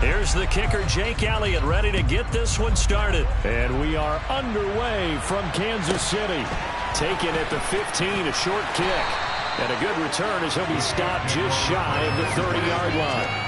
Here's the kicker, Jake Elliott, ready to get this one started. And we are underway from Kansas City. Taken at the 15, a short kick. And a good return as he'll be stopped just shy of the 30-yard line.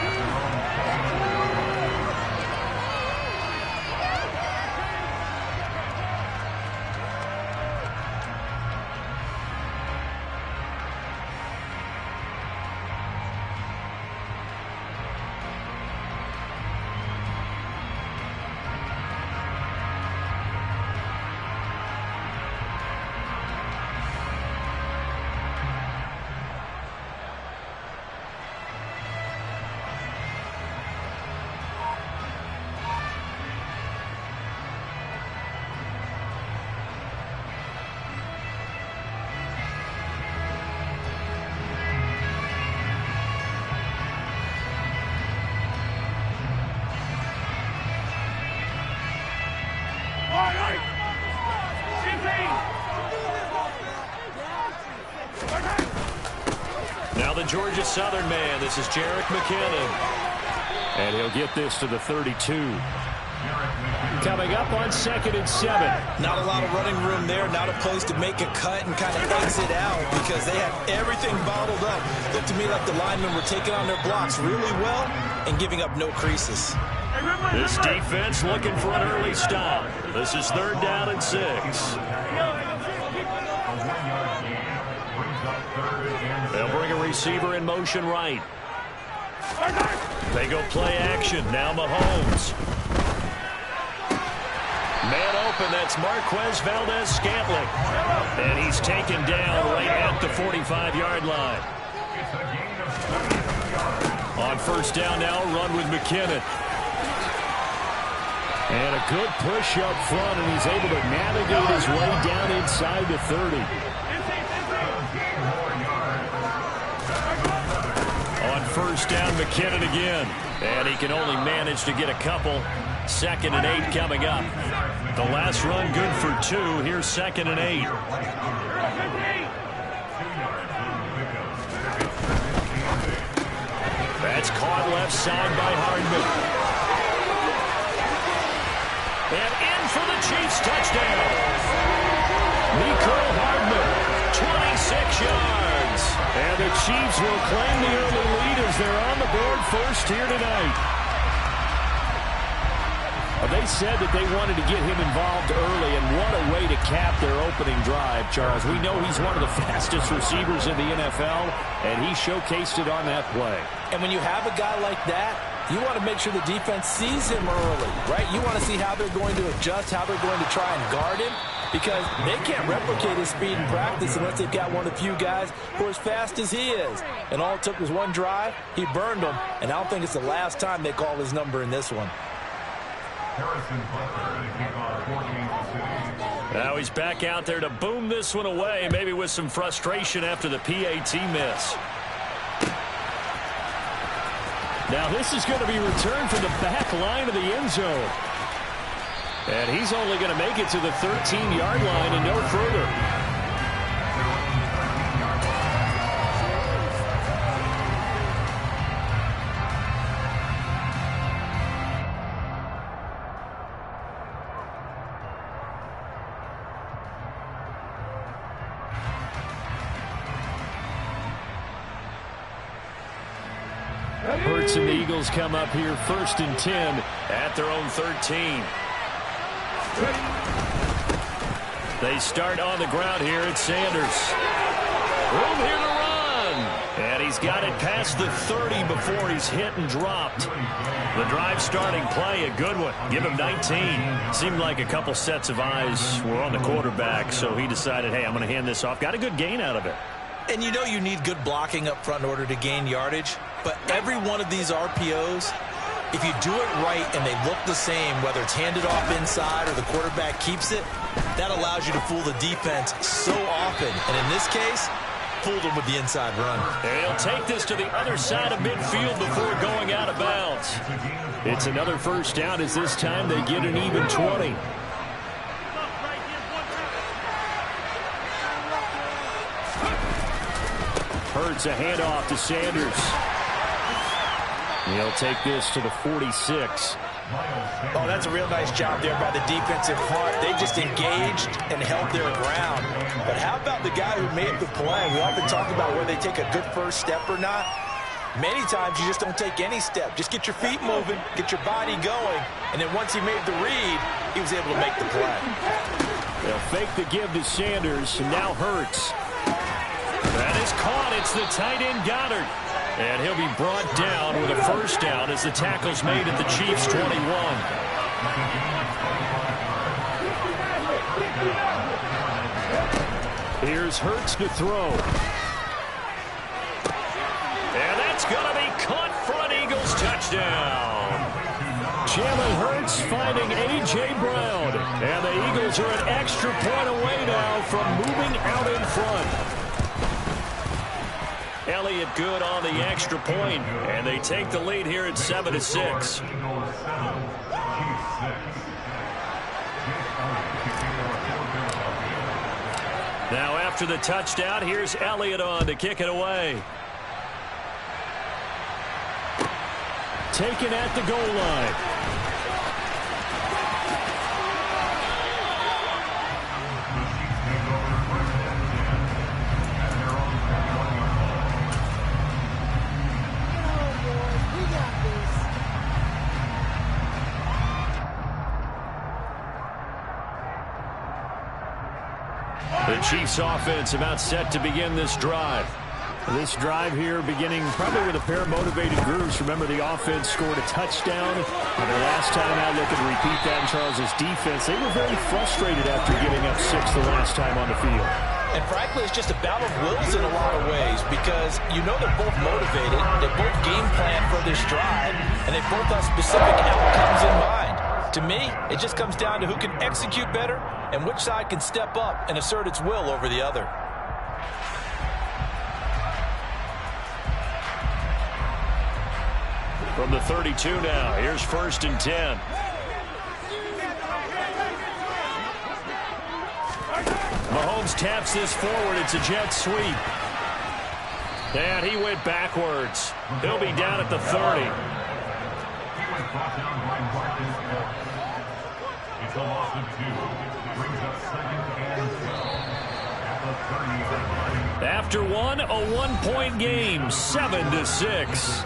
Now the Georgia Southern man. This is Jerick McKinnon. And he'll get this to the 32. Coming up on 2nd and 7. Not a lot of running room there. Not a place to make a cut and kind of exit out because they have everything bottled up. Looked to me like the linemen were taking on their blocks really well and giving up no creases. This defense looking for an early stop. This is 3rd down and 6. They'll bring a receiver in motion right. They go play action. Now Mahomes. Man open, that's Marquez Valdez-Scantling. And he's taken down right at the 45-yard line. On 1st down now, run with McKinnon. And a good push up front, and he's able to navigate his way down inside the 30. On 1st down, McKinnon again. And he can only manage to get a couple. 2nd and 8 coming up. The last run good for 2. Here's 2nd and 8. That's caught left side by Hardman. And in for the Chiefs touchdown. Mecole Hardman, 26 yards. And the Chiefs will claim the early lead as they're on the board first here tonight. They said that they wanted to get him involved early, and what a way to cap their opening drive, Charles. We know he's one of the fastest receivers in the NFL, and he showcased it on that play. And when you have a guy like that, you want to make sure the defense sees him early, right? You want to see how they're going to adjust, how they're going to try and guard him, because they can't replicate his speed in practice unless they've got one of the few guys who are as fast as he is. And all it took was one drive. He burned them, and I don't think it's the last time they call his number in this one. Now he's back out there to boom this one away, maybe with some frustration after the PAT miss. Now this is going to be returned from the back line of the end zone. And he's only going to make it to the 13-yard line and no further. Hurts and the Eagles come up here 1st and 10 at their own 13. They start on the ground here at Sanders. Room here to run. And he's got it past the 30 before he's hit and dropped. The drive starting play, a good one. Give him 19. Seemed like a couple sets of eyes were on the quarterback, so he decided, hey, I'm going to hand this off. Got a good gain out of it. And you know you need good blocking up front in order to gain yardage. But every one of these RPOs, if you do it right and they look the same, whether it's handed off inside or the quarterback keeps it, that allows you to fool the defense so often. And in this case, fooled them with the inside run. And he'll take this to the other side of midfield before going out of bounds. It's another 1st down as this time they get an even 20. Hurts a handoff to Sanders. He'll take this to the 46. Oh, that's a real nice job there by the defensive front. They just engaged and held their ground. But how about the guy who made the play? We often talk about whether they take a good first step or not. Many times you just don't take any step. Just get your feet moving, get your body going, and then once he made the read, he was able to make the play. They'll fake the give to Sanders, and now Hurts. That is caught. It's the tight end Goddard. And he'll be brought down with a first down as the tackle's made at the Chiefs' 21. Here's Hurts to throw. And that's going to be caught for an Eagles touchdown. Jalen Hurts finding A.J. Brown. And the Eagles are an extra point away now from moving out in front. Elliott good on the extra point, and they take the lead here at 7-6. Now after the touchdown, here's Elliott on to kick it away. Taken at the goal line. The Chiefs offense about set to begin this drive. This drive here beginning probably with a pair of motivated groups. Remember, the offense scored a touchdown. And the last time out, looking to repeat that in Charles's defense. They were very frustrated after giving up 6 the last time on the field. And frankly, it's just a battle of wills in a lot of ways because you know they're both motivated. They both game plan for this drive, and they both have specific outcomes in mind. To me, it just comes down to who can execute better and which side can step up and assert its will over the other. From the 32 now, here's 1st and 10. Mahomes taps this forward. It's a jet sweep. And he went backwards. He'll be down at the 30. It's a loss of 2. Brings up 2nd and 10. After one, a 1-point game, 7-6.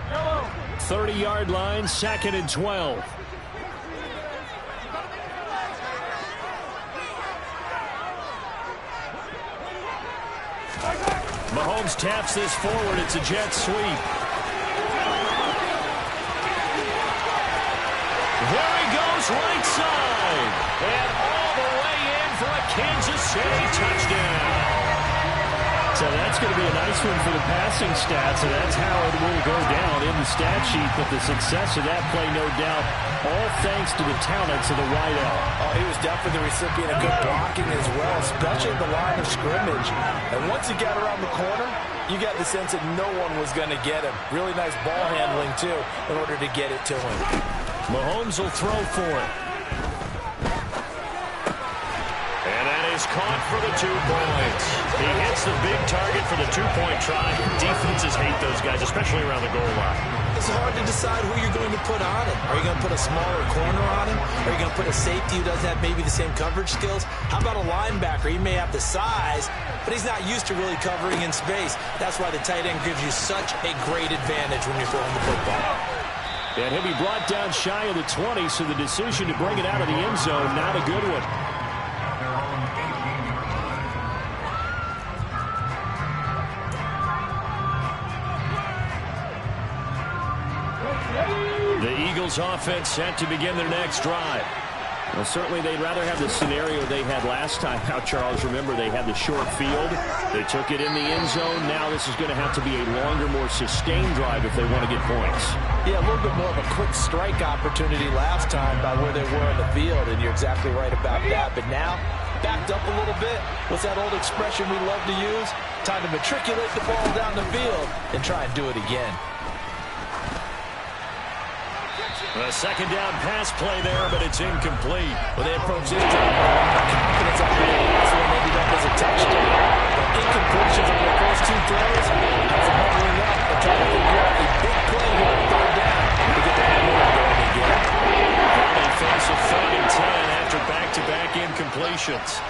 Hello. 30-yard line, 2nd and 12. Mahomes taps this forward. It's a jet sweep. There he goes, right side. And all the way in for a Kansas City touchdown. So that's going to be a nice one for the passing stats, and that's how it will go down in the stat sheet. But the success of that play, no doubt, all thanks to the talents of the wideout. Oh, he was definitely the recipient of good blocking as well, especially at the line of scrimmage. And once he got around the corner, you got the sense that no one was going to get him. Really nice ball handling, too, in order to get it to him. Mahomes will throw for it. And that is caught for the 2 points. He hits the big target for the 2-point try. Defenses hate those guys, especially around the goal line. It's hard to decide who you're going to put on him. Are you going to put a smaller corner on him? Are you going to put a safety who doesn't have maybe the same coverage skills? How about a linebacker? He may have the size, but he's not used to really covering in space. That's why the tight end gives you such a great advantage when you're throwing the football. And he'll be brought down shy of the 20, so the decision to bring it out of the end zone, not a good one. The Eagles offense set to begin their next drive. Well, certainly they'd rather have the scenario they had last time out, Charles. Remember, they had the short field. They took it in the end zone. Now this is going to have to be a longer, more sustained drive if they want to get points. Yeah, a little bit more of a quick strike opportunity last time by where they were on the field, and you're exactly right about that. But now, backed up a a little bit. What's that old expression we love to use? Time to matriculate the ball down the field and try and do it again. A second down pass play there, but it's incomplete. Well, they approach this drive with a lot of confidence on the last one ended up as a touchdown. But incompletions on their first two throws has them huddling up and trying to figure out a big play here on third down to get the momentum going again. They face a 3rd and 10 after back-to-back incompletions.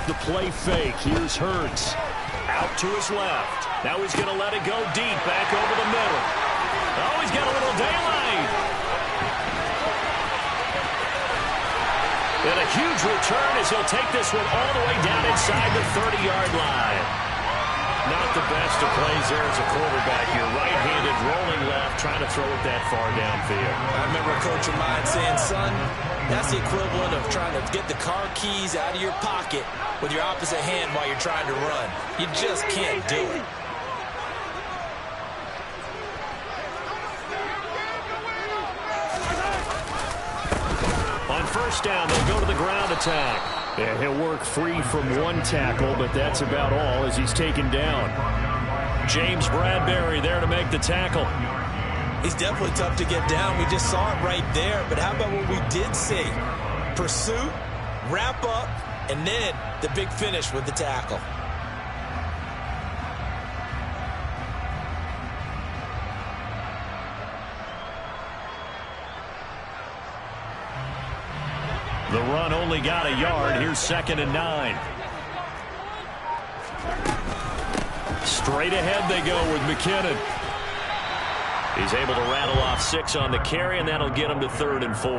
The play fake. Here's Hurts. Out to his left. Now he's going to let it go deep back over the middle. Oh, he's got a little daylight. And a huge return as he'll take this one all the way down inside the 30-yard line. Not the best of plays there as a quarterback. You're right-handed, rolling left, trying to throw it that far downfield. I remember a coach of mine saying, son, that's the equivalent of trying to get the car keys out of your pocket with your opposite hand while you're trying to run. You just can't do it. On first down, they'll go to the ground attack. Yeah, he'll work free from one tackle, but that's about all as he's taken down. James Bradbury there to make the tackle. He's definitely tough to get down. We just saw it right there. But how about what we did see? Pursuit, wrap up, and then the big finish with the tackle. The run only got a yard. Here's 2nd and 9. Straight ahead they go with McKinnon. He's able to rattle off 6 on the carry, and that'll get him to 3rd and 4.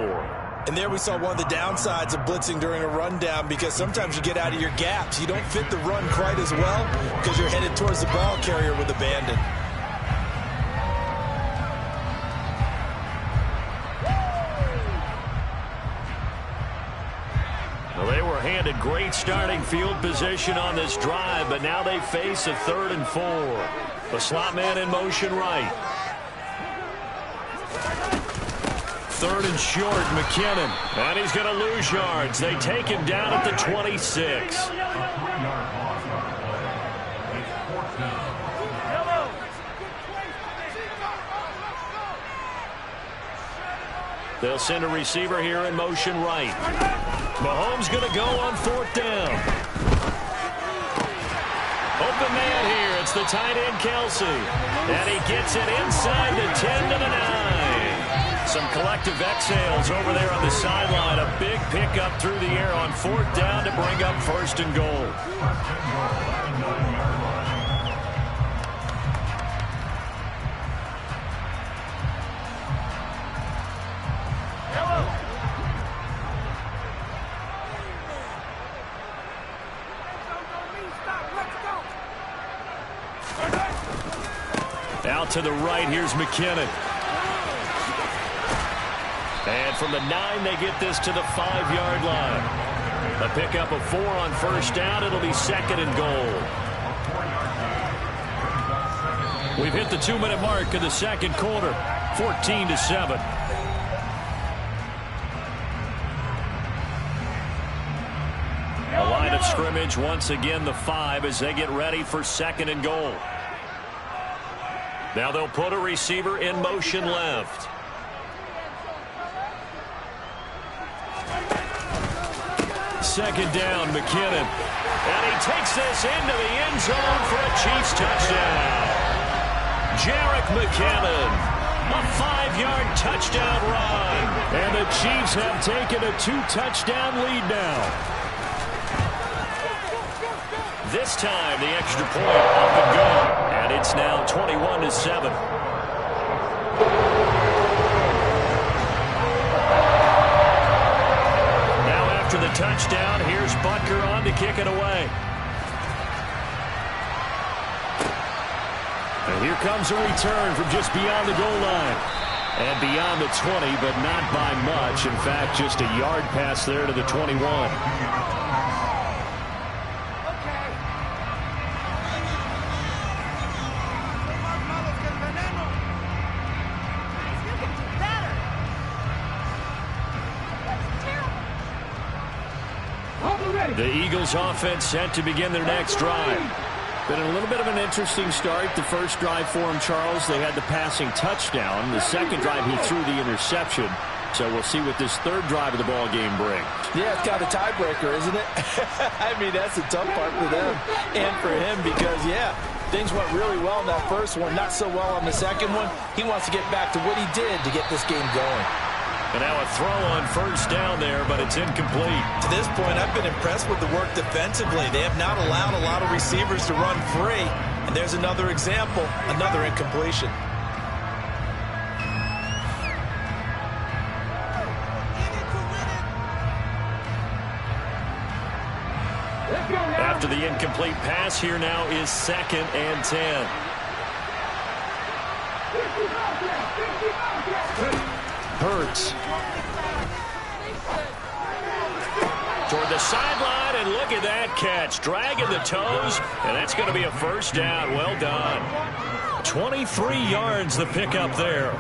And there we saw one of the downsides of blitzing during a rundown, because sometimes you get out of your gaps. You don't fit the run quite as well because you're headed towards the ball carrier with abandon. Well, they were handed great starting field position on this drive, but now they face a 3rd and 4. The slot man in motion right. 3rd and short, McKinnon. And he's going to lose yards. They take him down at the 26. They'll send a receiver here in motion right. Mahomes going to go on 4th down. Open man here. It's the tight end, Kelsey. And he gets it inside the 10 to the 9. Some collective exhales over there on the sideline. A big pickup through the air on 4th down to bring up 1st and goal. Out to the right, here's McKinnon. And from the 9, they get this to the 5-yard line. A pickup of 4 on 1st down. It'll be 2nd and goal. We've hit the 2-minute mark in the 2nd quarter. 14-7. A line of scrimmage once again the 5 as they get ready for 2nd and goal. Now they'll put a receiver in motion left. Second down, McKinnon. And he takes this into the end zone for a Chiefs touchdown. Jerick McKinnon, a 5-yard touchdown run. And the Chiefs have taken a 2-touchdown lead now. This time, the extra point up and go. And it's now 21-7. After the touchdown, here's Butker on to kick it away. And here comes a return from just beyond the goal line. And beyond the 20, but not by much. In fact, just a yard pass there to the 21. The Eagles offense set to begin their next drive. Been a little bit of an interesting start. The first drive for him, Charles, they had the passing touchdown. The second drive, he threw the interception. So we'll see what this third drive of the ball game brings. Yeah, it's kind of a tiebreaker, isn't it? I mean, that's the tough part for them and for him because, yeah, things went really well in that first one, not so well on the second one. He wants to get back to what he did to get this game going. And now a throw on first down there, but it's incomplete. To this point, I've been impressed with the work defensively. They have not allowed a lot of receivers to run free. And there's another example, another incompletion. After the incomplete pass, here now is 2nd and 10. Hurts. Toward the sideline, and look at that catch. Dragging the toes, and that's going to be a first down. Well done. 23 yards the pickup there.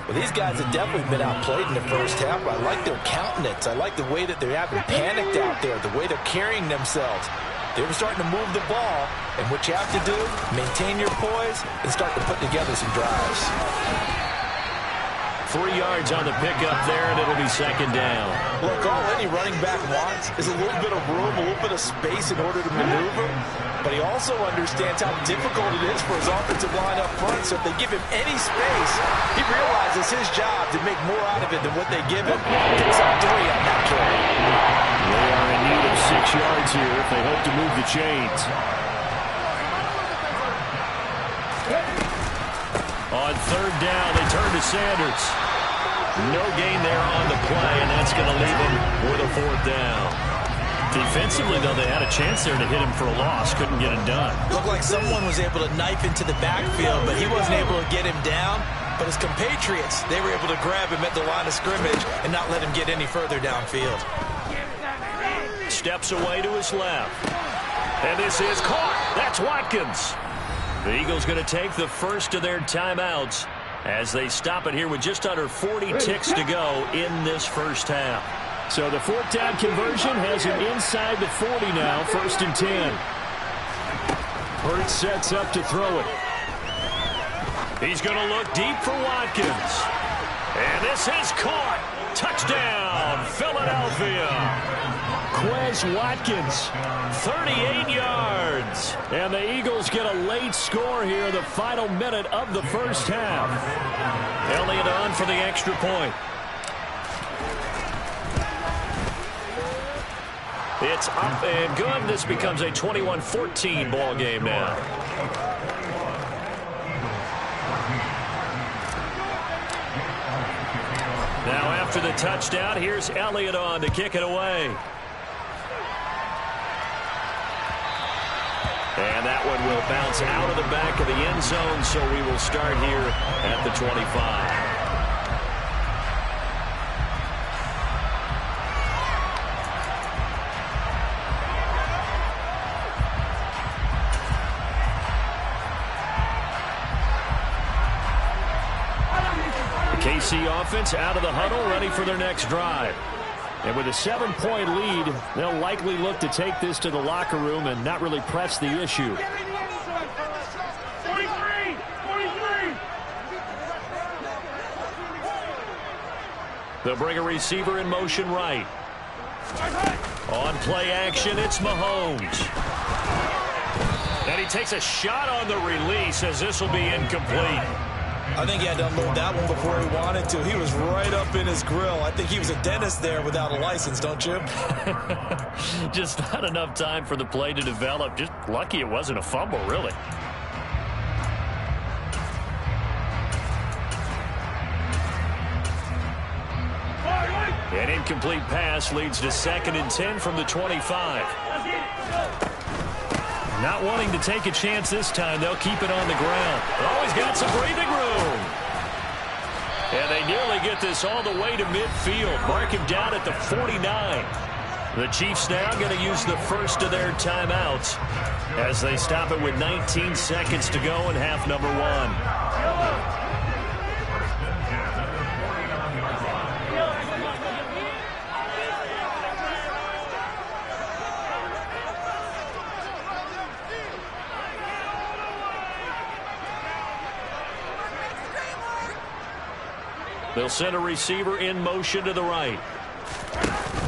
Well, these guys have definitely been outplayed in the first half. I like their countenance. I like the way that they haven't panicked out there, the way they're carrying themselves. They were starting to move the ball, and what you have to do, maintain your poise and start to put together some drives. 3 yards on the pickup there, and it'll be 2nd down. Look, all any running back wants is a little bit of room, a little bit of space in order to maneuver, but he also understands how difficult it is for his offensive line up front, so if they give him any space, he realizes his job to make more out of it than what they give him. Picks up 3 on that carry. They are in need of 6 yards here if they hope to move the chains. On 3rd down, they turn to Sanders. No gain there on the play, and that's going to leave him with a 4th down. Defensively, though, they had a chance there to hit him for a loss. Couldn't get it done. Looked like someone was able to knife into the backfield, but he wasn't able to get him down. But his compatriots, they were able to grab him at the line of scrimmage and not let him get any further downfield. Steps away to his left. And this is caught. That's Watkins. The Eagles going to take the first of their timeouts as they stop it here with just under 40 ticks to go in this first half. So the 4th down conversion has him inside the 40 now, 1st and 10. Hurts sets up to throw it. He's going to look deep for Watkins. And this is caught. Touchdown, Philadelphia. Quez Watkins, 38 yards. And the Eagles get a late score here in the final minute of the first half. Elliott on for the extra point. It's up and good. This becomes a 21-14 ball game now. Now after the touchdown, here's Elliott on to kick it away. And that one will bounce out of the back of the end zone, so we will start here at the 25. KC offense out of the huddle, ready for their next drive. And with a 7-point lead, they'll likely look to take this to the locker room and not really press the issue. 43! They'll bring a receiver in motion right. On play action, it's Mahomes. And he takes a shot on the release as this will be incomplete. I think he had to unload that one before he wanted to. He was right up in his grill. I think he was a dentist there without a license, don't you? Just not enough time for the play to develop. Just lucky it wasn't a fumble, really. An incomplete pass leads to 2nd and 10 from the 25. Not wanting to take a chance this time, they'll keep it on the ground. Always got some breathing room. And they nearly get this all the way to midfield. Mark him down at the 49. The Chiefs now going to use the first of their timeouts as they stop it with 19 seconds to go in half number 1. They'll send a receiver in motion to the right.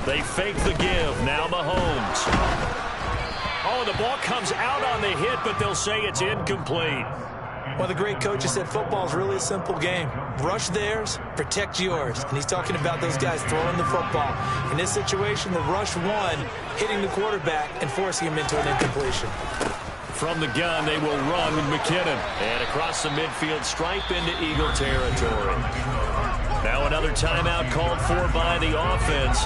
They fake the give. Now Mahomes. Oh, the ball comes out on the hit, but they'll say it's incomplete. Well, the great coach has said football is really a simple game. Rush theirs, protect yours. And he's talking about those guys throwing the football. In this situation, the rush won, hitting the quarterback and forcing him into an incompletion. From the gun, they will run with McKinnon. And across the midfield stripe into Eagle territory. Now another timeout called for by the offense.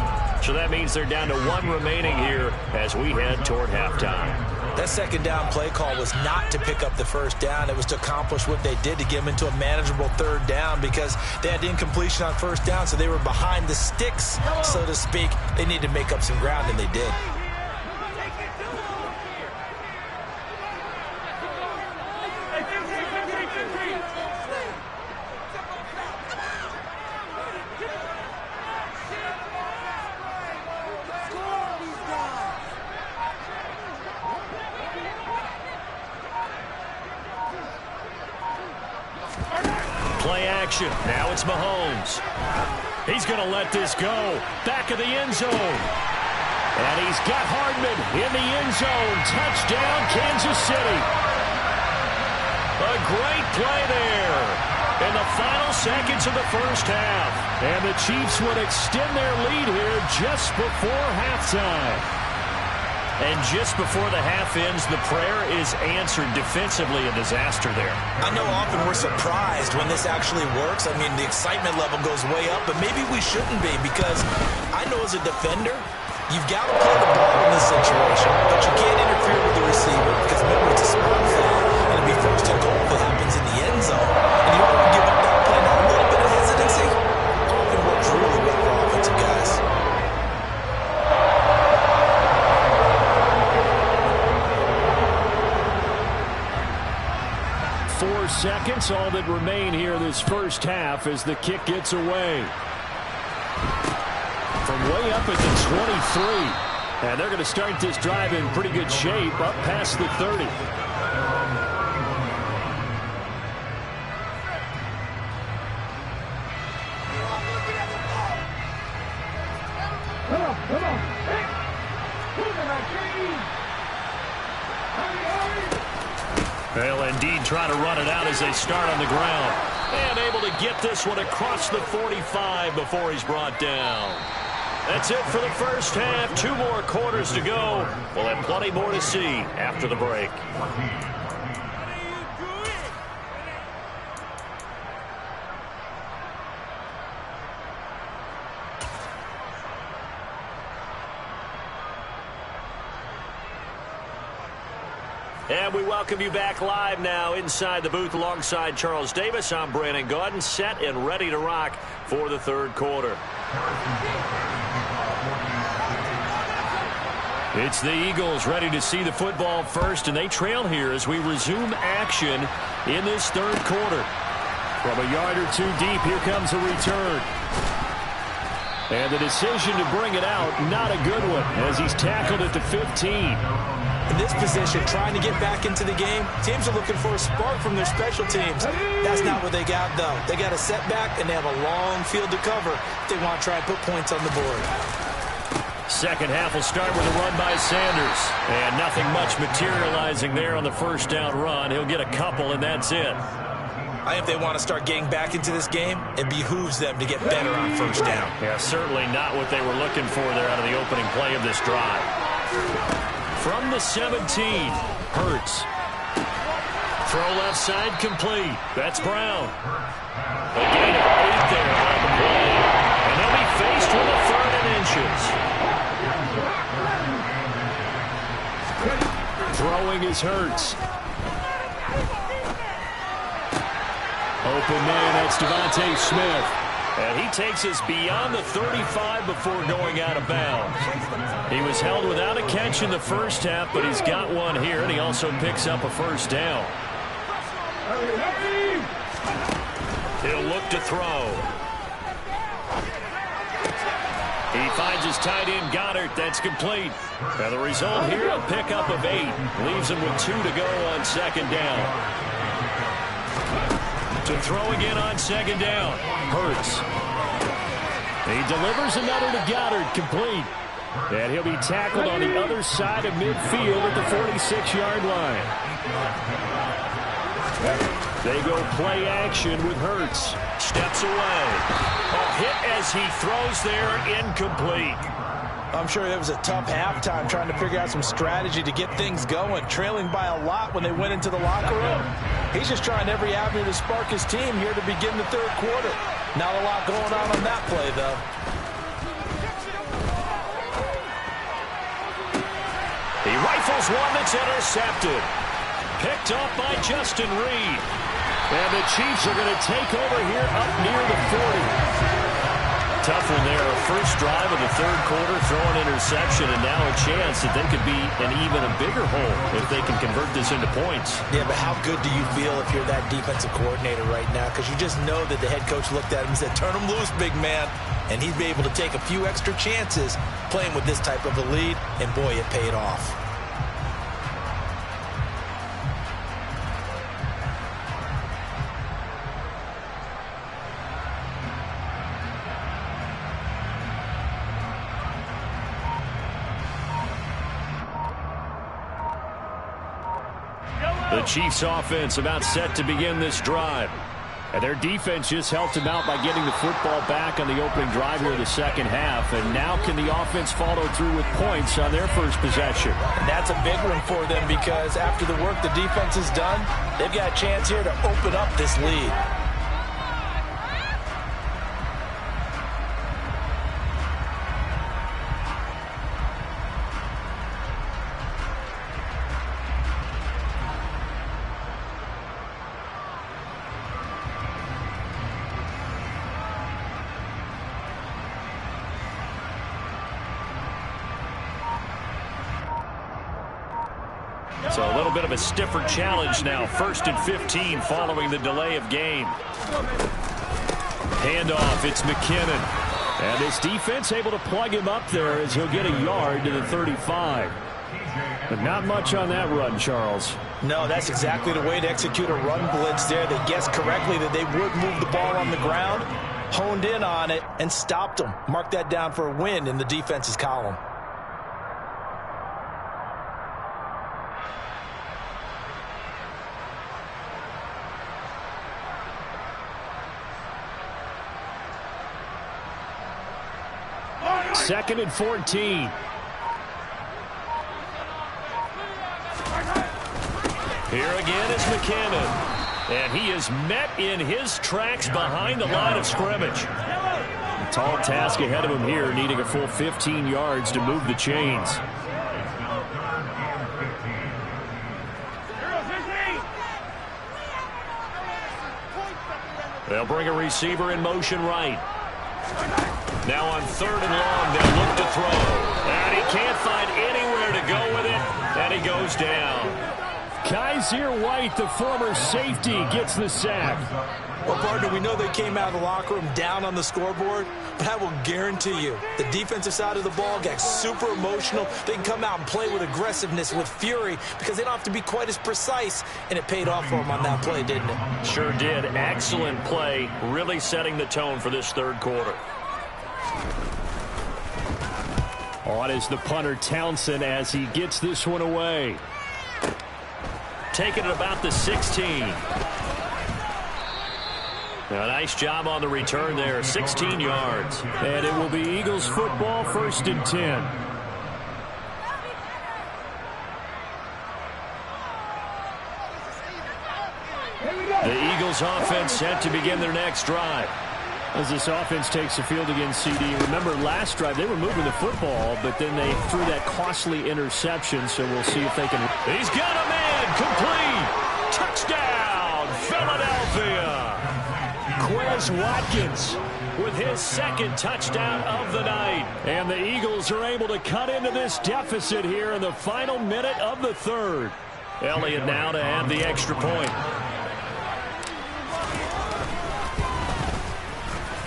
So that means they're down to 1 remaining here as we head toward halftime. That second down play call was not to pick up the first down. It was to accomplish what they did, to get them into a manageable third down, because they had incompletion on first down, so they were behind the sticks, so to speak. They needed to make up some ground, and they did. Play action. Now it's Mahomes. He's going to let this go. Back of the end zone. And he's got Hardman in the end zone. Touchdown, Kansas City. A great play there in the final seconds of the first half. And the Chiefs would extend their lead here just before halftime. And just before the half ends, the prayer is answered. Defensively, a disaster there. I know often we're surprised when this actually works. I mean, the excitement level goes way up, but maybe we shouldn't be, because I know as a defender, you've got to play the ball in this situation, but you can't interfere with the receiver, because remember, it's a smart play, and it'll be first and goal if it happens in the end zone. And you don't want to give up that play. Now, a little bit of hesitancy often works really well for offensive guys. 4 seconds, all that remain here this first half as the kick gets away. From way up at the 23. And they're going to start this drive in pretty good shape, up past the 30. Come on. Hey, who's in that team? They'll indeed try to run it out as they start on the ground. And able to get this one across the 45 before he's brought down. That's it for the first half. 2 more quarters to go. We'll have plenty more to see after the break. And we welcome you back live now inside the booth alongside Charles Davis. I'm Brandon Gaudin, set and ready to rock for the third quarter. It's the Eagles ready to see the football first, and they trail here as we resume action in this third quarter. From a yard or 2 deep, here comes a return. And the decision to bring it out, not a good one, as he's tackled at the 15. In this position, trying to get back into the game, teams are looking for a spark from their special teams. That's not what they got, though. They got a setback, and they have a long field to cover if they want to try and put points on the board. Second half will start with a run by Sanders. And nothing much materializing there on the first down run. He'll get a couple, and that's it. I think if they want to start getting back into this game, it behooves them to get better on first down. Yeah, certainly not what they were looking for there out of the opening play of this drive. From the 17, Hurts. Throw left side complete. That's Brown. A gain of 8 there on the play. And they'll be faced with a 3rd and inches. Throwing is Hurts. Open man, that's Devontae Smith. And he takes us beyond the 35 before going out of bounds. He was held without a catch in the first half, but he's got one here, and he also picks up a first down. He'll look to throw. He finds his tight end, Goddard. That's complete. Now the result here, a pickup of 8. Leaves him with 2 to go on second down. To throw again on second down. Hurts. He delivers another to Goddard, complete. And he'll be tackled on the other side of midfield at the 46-yard line. They go play action with Hurts. Steps away. A hit as he throws there, incomplete. I'm sure it was a tough halftime trying to figure out some strategy to get things going, trailing by a lot when they went into the locker room. He's just trying every avenue to spark his team here to begin the third quarter. Not a lot going on that play, though. He rifles one that's intercepted. Picked up by Justin Reed. And the Chiefs are going to take over here up near the 40. Tough one there. First drive of the third quarter, throw an interception, and now a chance that they could be an even a bigger hole if they can convert this into points. Yeah, but how good do you feel if you're that defensive coordinator right now? Because you just know that the head coach looked at him and said, turn him loose, big man. And he'd be able to take a few extra chances playing with this type of a lead, and boy, it paid off. The Chiefs offense about set to begin this drive. And their defense just helped them out by getting the football back on the opening drive here in the second half. And now can the offense follow through with points on their first possession? And that's a big one for them because after the work the defense has done, they've got a chance here to open up this lead. So a little bit of a stiffer challenge now. 1st and 15 following the delay of game. Handoff, it's McKinnon. And this defense able to plug him up there as he'll get a yard to the 35. But not much on that run, Charles. No, that's exactly the way to execute a run blitz there. They guessed correctly that they would move the ball on the ground, honed in on it, and stopped them. Mark that down for a win in the defense's column. Second and 14. Here again is McKinnon. And he is met in his tracks behind the line of scrimmage. A tall task ahead of him here, needing a full 15 yards to move the chains. They'll bring a receiver in motion right. Now on 3rd and long, they'll look to throw. And he can't find anywhere to go with it, and he goes down. Kaiser White, the former safety, gets the sack. Well, partner, we know they came out of the locker room down on the scoreboard, but I will guarantee you the defensive side of the ball got super emotional. They can come out and play with aggressiveness, with fury, because they don't have to be quite as precise, and it paid off for them on that play, didn't it? Sure did. Excellent play, really setting the tone for this third quarter. On is the punter Townsend as he gets this one away. Taking it about the 16. A nice job on the return there, 16 yards. And it will be Eagles football, 1st and 10. The Eagles offense set to begin their next drive. As this offense takes the field against CD. Remember, last drive, they were moving the football, but then they threw that costly interception, so we'll see if they can. He's got a man, complete. Touchdown, Philadelphia. Quez Watkins with his 2nd touchdown of the night. And the Eagles are able to cut into this deficit here in the final minute of the 3rd. Elliott now to add the extra point.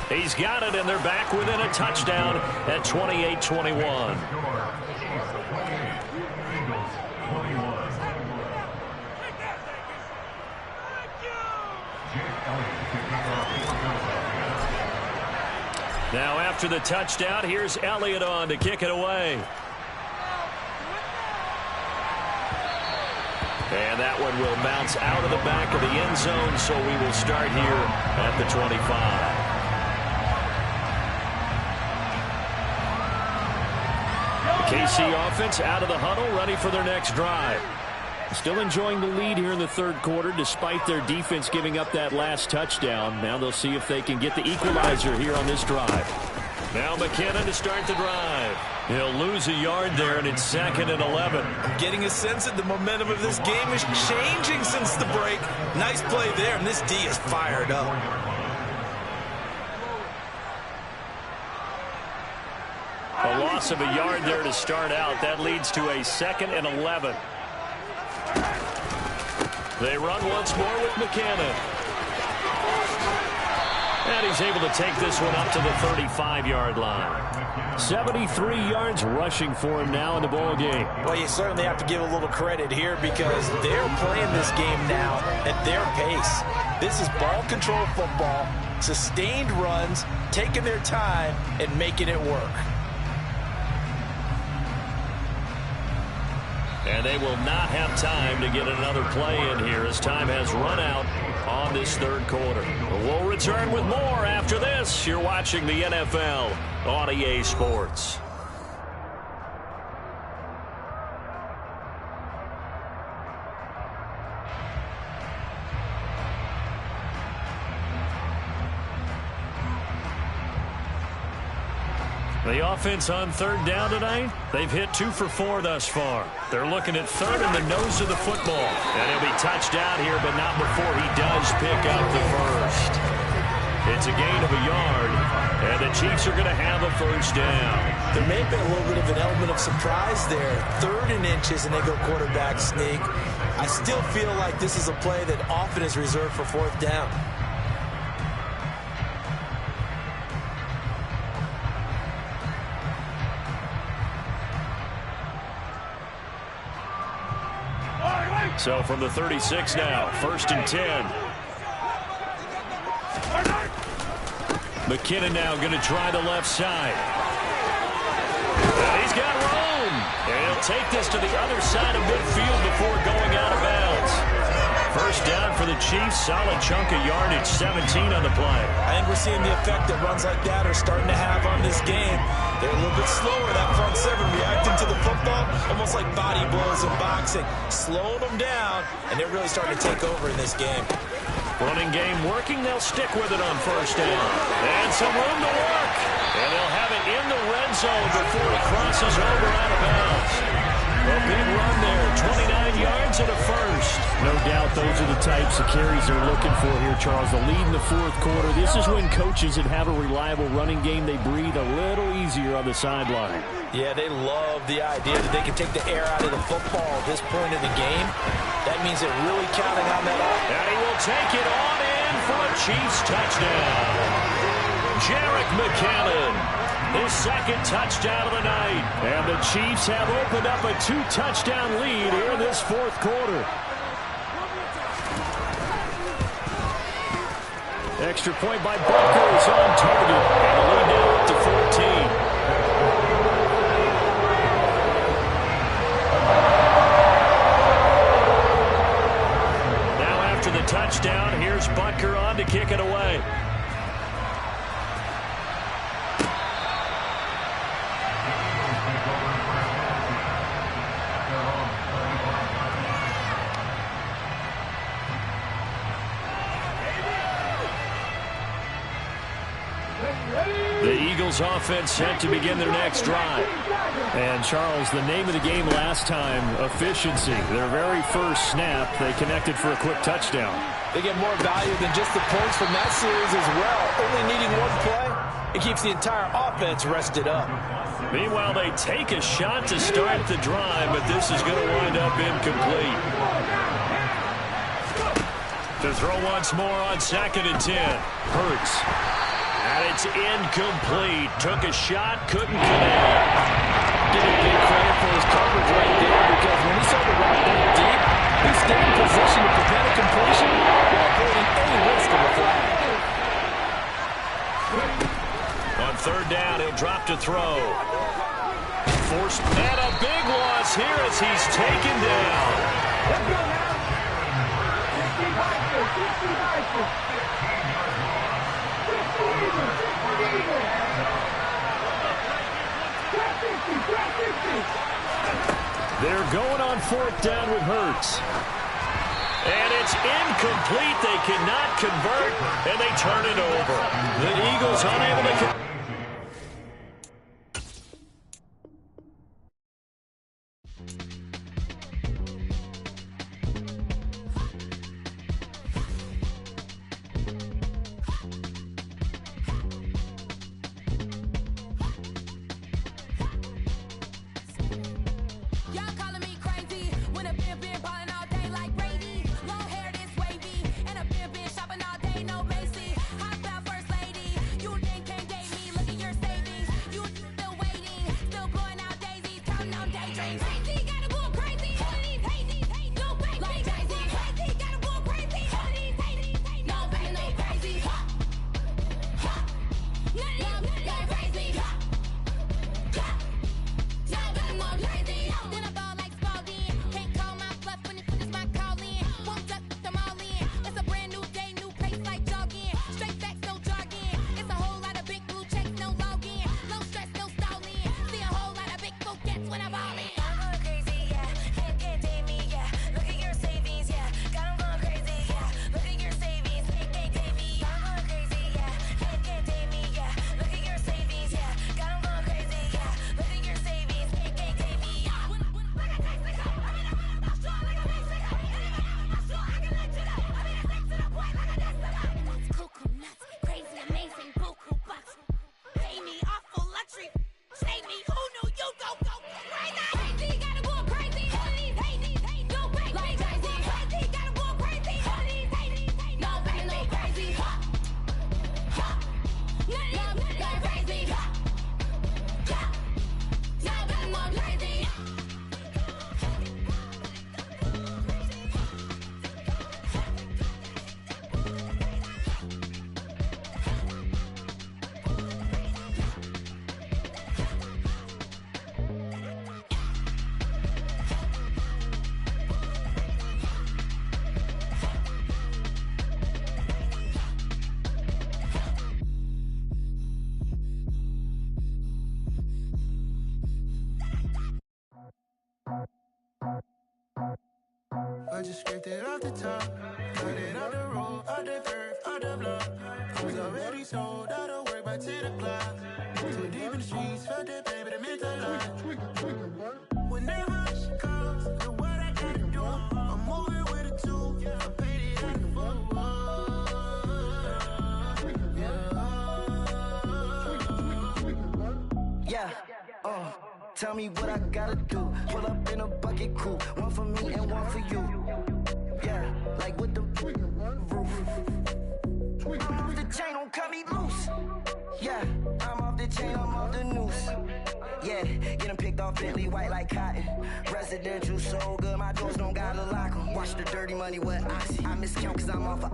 He's got it, and they're back within a touchdown at 28-21. Now after the touchdown, here's Elliott on to kick it away. And that one will bounce out of the back of the end zone, so we will start here at the 25. The KC offense out of the huddle, ready for their next drive. Still enjoying the lead here in the third quarter, despite their defense giving up that last touchdown. Now they'll see if they can get the equalizer here on this drive. Now McKinnon to start the drive. He'll lose a yard there, and it's 2nd and 11. I'm getting a sense that the momentum of this game is changing since the break. Nice play there, and this D is fired up. A loss of a yard there to start out. That leads to a 2nd and 11. They run once more with McKinnon. And he's able to take this one up to the 35-yard line. 73 yards rushing for him now in the ball game. Well, you certainly have to give a little credit here because they're playing this game now at their pace. This is ball control football, sustained runs, taking their time, and making it work. And they will not have time to get another play in here as time has run out on this third quarter. We'll return with more after this. You're watching the NFL on EA Sports. The offense on third down tonight, they've hit 2 for 4 thus far. They're looking at third in the nose of the football. And he'll be touched down here, but not before he does pick up the first. It's a gain of a yard, and the Chiefs are going to have a first down. There may have been a little bit of an element of surprise there. 3rd and inches, and they go quarterback sneak. I still feel like this is a play that often is reserved for 4th down. So from the 36 now, 1st and 10. McKinnon now going to try the left side. And he's got room. And he'll take this to the other side of midfield before going out of bounds. First down for the Chiefs. Solid chunk of yardage, 17 on the play. I think we're seeing the effect that runs like that are starting to have on this game. They're a little bit slower, that front 7, reacting to the football, almost like body blows in boxing. Slowing them down, and they're really starting to take over in this game. Running game working. They'll stick with it on first down. And some room to work. And they'll have it in the red zone before he crosses over out of bounds. A big run there, 29 yards and a first. No doubt those are the types of carries they're looking for here, Charles. The lead in the fourth quarter. This is when coaches that have a reliable running game, they breathe a little easier on the sideline. Yeah, they love the idea that they can take the air out of the football at this point in the game. That means they're really counting on that. And he will take it on in for a Chiefs touchdown. Jerick McKinnon. His 2nd touchdown of the night. And the Chiefs have opened up a 2-touchdown lead here in this fourth quarter. Extra point by Butker is on target. And the lead now up to 14. Now after the touchdown, here's Butker on to kick it away. The Eagles offense set to begin their next drive. And Charles, the name of the game last time, efficiency. Their very first snap, they connected for a quick touchdown. They get more value than just the points from that series as well. Only needing one play, it keeps the entire offense rested up. Meanwhile, they take a shot to start the drive, but this is going to wind up incomplete. To throw once more on 2nd and 10. Hurts. And it's incomplete. Took a shot, couldn't connect. Give him big credit for his coverage right there because when he saw the route that deep, he stayed in position to prevent a completion while avoiding any risk of a flag. On third down, he'll drop to throw. Forced, and a big loss here as he's taken down. Let's go now. 60. They're going on fourth down with Hurts. And it's incomplete. They cannot convert, and they turn it over. The Eagles unable to... I just scraped it off the top, got it out the road, out the curve, out the block. I was already sold out of work by 10 o'clock. Too deep in the streets, felt that pain, but it meant a lot. When that rush comes, and what I gotta do, I'm moving with a two. I paid it out the book. Yeah. Tell me what I gotta do. Pull up in a bucket crew, one for me and one for you. Yeah, like with the roof. I'm off the chain, don't cut me loose. Yeah, I'm off the chain, I'm off the noose. Yeah, getting picked off Bentley white like cotton. Residential so good, my doors don't gotta lock 'em. Watch the dirty money with oxy. I miscount cause I'm off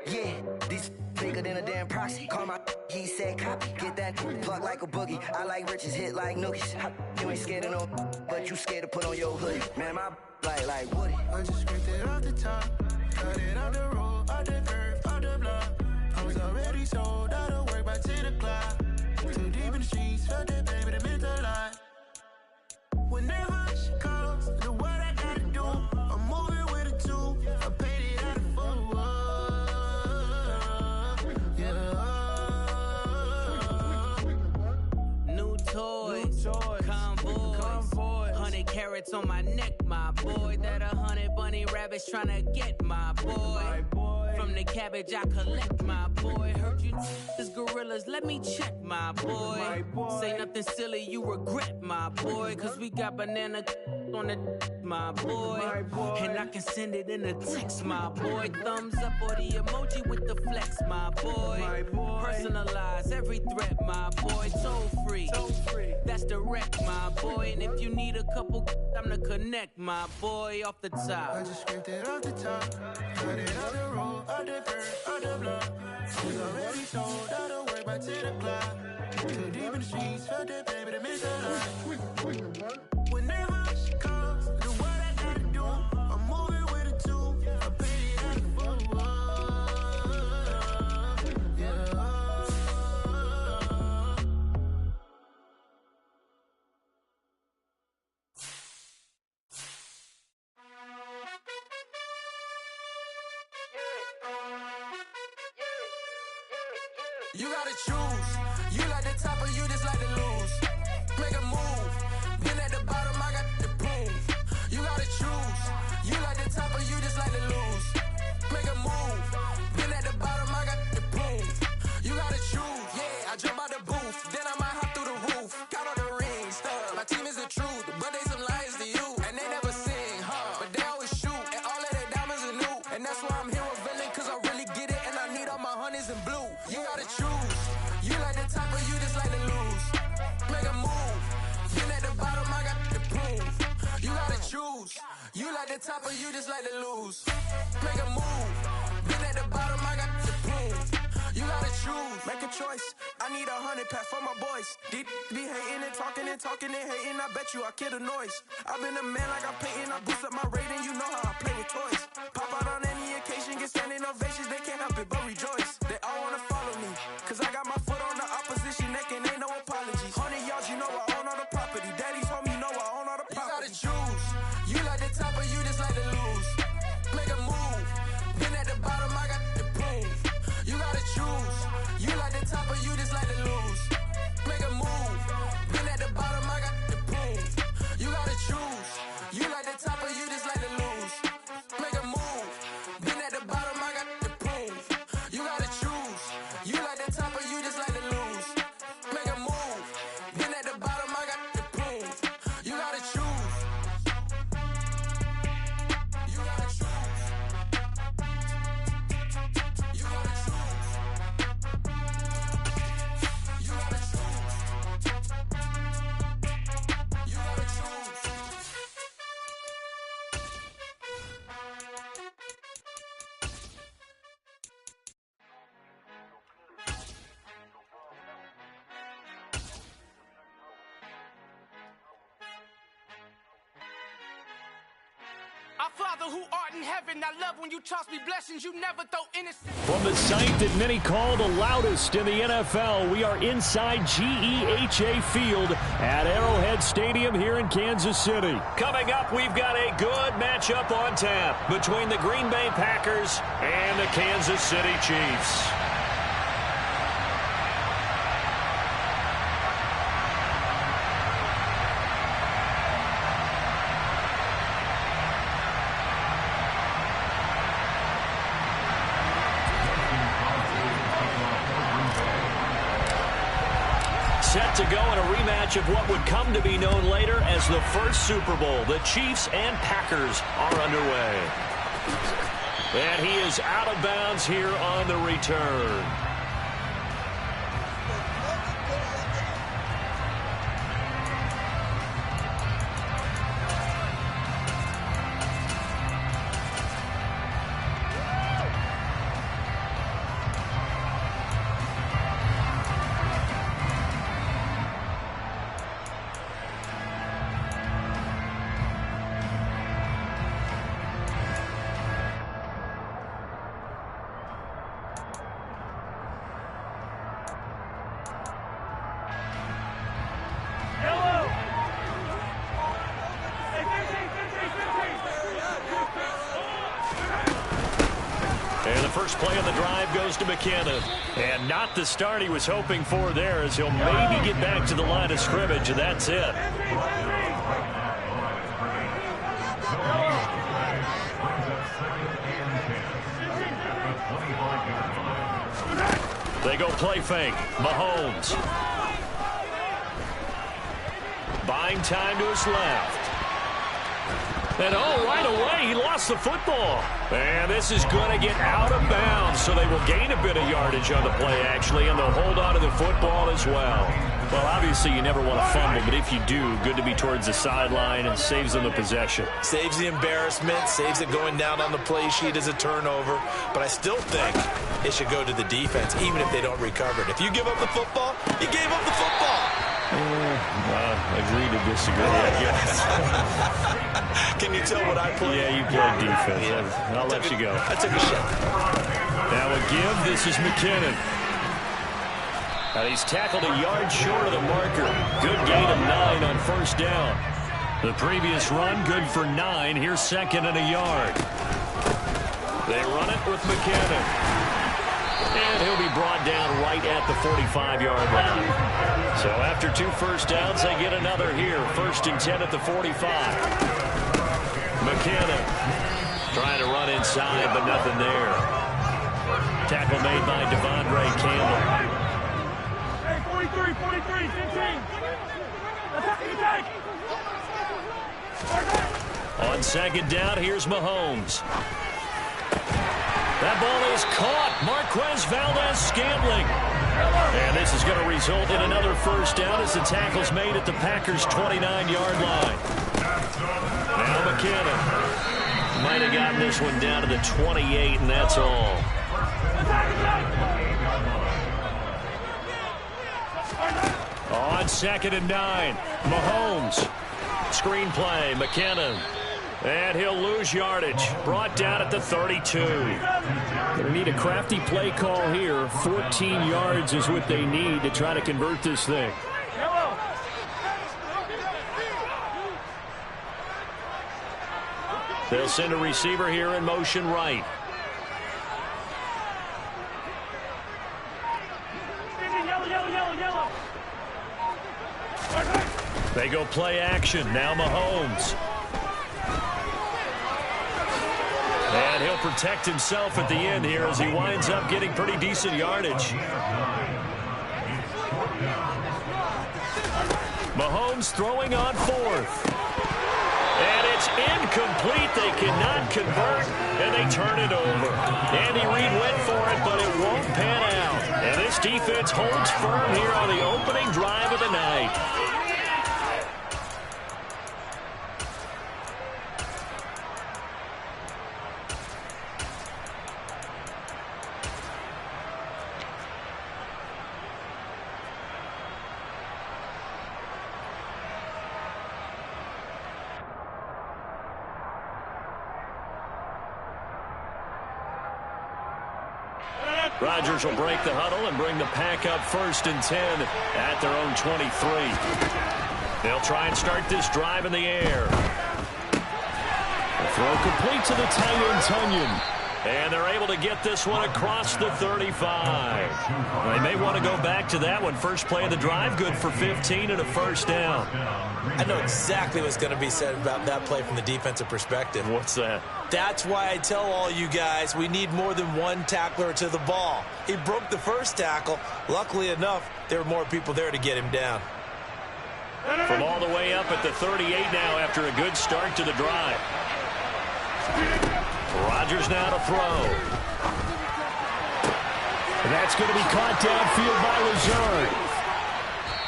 yeah, these bigger than a damn proxy. Call my he said copy. Get that plug like a boogie. I like riches, hit like nookies. You ain't scared of no, but you scared to put on your hoodie. Man, my like Woody. I just scraped it off the top, got it out the road, out the curve, out the block. I was already sold out of work by 10 o'clock. Too deep in the streets, felt that pain, but it meant a lot. When that rush comes, the what I gotta do, I'm moving with a two. I paid it out of full. New toys, convoys, 100 carats on my neck, my boy. That 100 bunny rabbits tryna get my boy. From the cabbage I collect, my boy. Heard you niggas gorillas, let me check, my boy. Say nothing silly, you regret, my boy. Cause we got banana on the my boy. And I can send it in a text, my boy. Thumbs up or the emoji with the flex, my boy. Personalize every threat, my boy. Toll free, that's direct, my boy. And if you need a couple, I'm the connect, my boy. Off the top, I just scraped it off the top, got it out the road, out the curve, out the block. I was already sold out of work by 10 o'clock. Too deep in the streets, felt that baby to miss her life. Whenever she comes, do what I gotta do. I'm moving with a two. I paid it out the boat. Yeah. You gotta choose. You like the top or you just like to lose. Make a move. Been at the bottom, I got the proof. You gotta choose. You like the top or you just like to lose. Make a move. Been at the bottom, I got the proof. You gotta choose. Yeah, I jump out the booth. Then I might hop through the roof. Count all the rings, stuff. My team is the truth, but they some liars to you. And they never sing, huh? But they always shoot. And all of their diamonds are new. And that's why I'm here with villain, cause I really get it. And I need all my honeys in blue. You gotta choose. You like the top or you just like to lose. Make a move. Been at the bottom, I got the proof. You gotta choose. You like the top or you just like to lose. Make a move. Been at the bottom, I got the proof. You gotta choose. Make a choice. I need 100 pack for my boys. Deep be hating and talking and hating. I bet you I kill the noise. I've been a man like I'm Peyton. I boost up my rating. You know how I play with toys. Pop out on any occasion, get standing ovations. They can't help it but rejoice. They all wanna follow me, cause I got my foot on the opposition neck and ain't no apologies. 100 yards, you know I own all the property. Daddy's home, you know I own all the property. You gotta choose. You like the top or you just like to lose. Make a move. Been at the bottom, I got the proof. You gotta choose. You like the top or you just like to lose. Make a move. Been at the bottom, I got the proof. You gotta choose. You like the top or you just like to lose. Make a move. Been at the bottom, I got the proof. You gotta choose. You like the top or you just like to lose. Make a move. Been at the bottom, I got the proof. You gotta choose. You gotta choose. You gotta choose. You gotta choose. You gotta choose. Our Father who art in heaven, I love when you toss me blessings, you never throw innocent. From the site that many call the loudest in the NFL, we are inside GEHA Field at Arrowhead Stadium here in Kansas City. Coming up, we've got a good matchup on tap between the Green Bay Packers and the Kansas City Chiefs. Set to go in a rematch of what would come to be known later as the first Super Bowl. The Chiefs and Packers are underway. And he is out of bounds here on the return. And the first play of the drive goes to McKinnon. And not the start he was hoping for there, as he'll maybe get back to the line of scrimmage, and that's it. They go play fake. Mahomes. Buying time to his left. And right away, he lost the football. And this is going to get out of bounds, so they will gain a bit of yardage on the play, actually, and they'll hold on to the football as well. Well, obviously you never want to fumble, but if you do, good to be towards the sideline and saves them the possession. Saves the embarrassment, saves it going down on the play sheet as a turnover. But I still think it should go to the defense, even if they don't recover it. If you give up the football, you gave up the football. Agree to disagree, I guess. Can you tell what I play? Yeah, you play defense. Yeah. I'll let you go. I took a shot. Now a give. This is McKinnon. And he's tackled a yard short of the marker. Good gain of 9 on first down. The previous run, good for 9. Here's second and a yard. They run it with McKinnon. And he'll be brought down right at the 45-yard line. So after 2 first downs, they get another here. 1st and 10 at the 45. McKinnon trying to run inside, but nothing there. Tackle made by Devondre Campbell. 43, 15. On second down, here's Mahomes. That ball is caught. Marquez Valdez-Scantling. And this is going to result in another first down as the tackle's made at the Packers' 29-yard line. Now McKinnon might have gotten this one down to the 28, and that's all. On 2nd and 9, Mahomes. Screen play, McKinnon. And he'll lose yardage. Brought down at the 32. Going to need a crafty play call here. 14 yards is what they need to try to convert this thing. They'll send a receiver here in motion right. They go play action. Now Mahomes. And he'll protect himself at the end here as he winds up getting pretty decent yardage. Mahomes throwing on 4th. And it's incomplete. They cannot convert, and they turn it over. Andy Reid went for it, but it won't pan out. And this defense holds firm here on the opening drive of the night. Rodgers will break the huddle and bring the pack up 1st and 10 at their own 23. They'll try and start this drive in the air. The throw complete to the tight end, Tunyon. And they're able to get this one across the 35. They may want to go back to that one. First play of the drive, good for 15 and a first down. I know exactly what's going to be said about that play from the defensive perspective. What's that? That's why I tell all you guys we need more than one tackler to the ball. He broke the first tackle. Luckily enough, there were more people there to get him down. From all the way up at the 38 now after a good start to the drive. Rodgers now to throw. And that's going to be caught downfield by Lazard.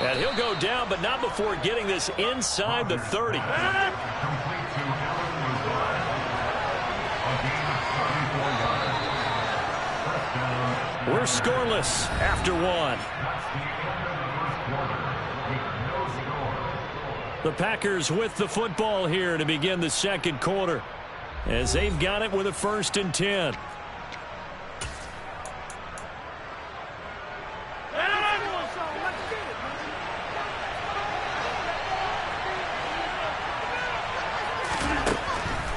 And he'll go down, but not before getting this inside the 30. We're scoreless after 1. The Packers with the football here to begin the second quarter, as they've got it with a 1st and 10.